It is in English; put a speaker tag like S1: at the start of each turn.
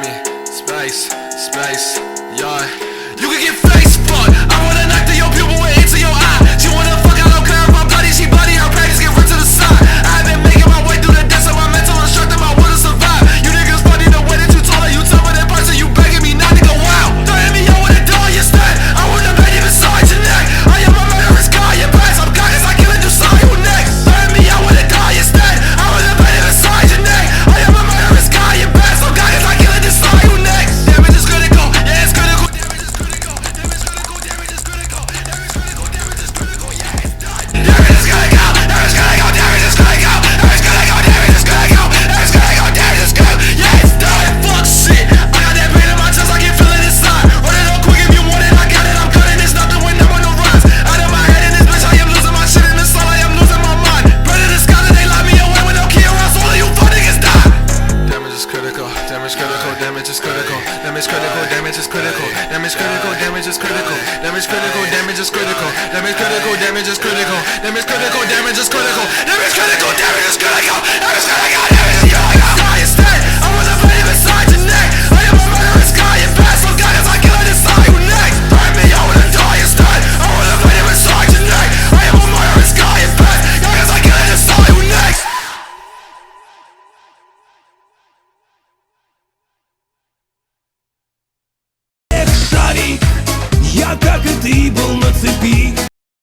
S1: me. Space, yeah. You can get face fucked. I wanna knock to your pupil and into your eye. She wanna fuck, I don't care if I'm bloody. She bloody, her panties get ripped to the side. I've been making my way through the depths of my mental instructor, my will to survive. You niggas funny the way that you taller, you tougher than person. You begging me not to go out. Threatening me, yo, with a dog, you stand. I want to bang you beside your neck. I am a murderous guy, your pants. I'm God, cause I kill it, you saw you next. Threatening me, I wanna die, you stand. I want to bang you beside your neck. I am a murderous guy, your pants. I'm God, cause I kill it, you saw you next. Damage is critical, yeah, it's critical. Damage is critical, damage critical, damage is critical. Damage critical, damage is critical, yeah, it's done. Damage is critical, damage critical, damage is critical. Damage critical, damage is critical. Damage critical, damage is critical, yeah, it's done. Fuck shit, I got that pain in my chest, I can feel it inside. Run it up quick if you want it, I got it, I'm cutting. It's nothing when I'm on the rise. Out of my head in this bitch, I am losing my shit in the soul, I am losing my mind. Predator Scott, they lock me away with no key around, so all of you fuck niggas die. Damage is critical, damage critical, damage is critical. Damage critical, damage is critical. Damage critical, damage is critical. Damage critical, damage is critical. Damage critical, damage is critical. Damage critical,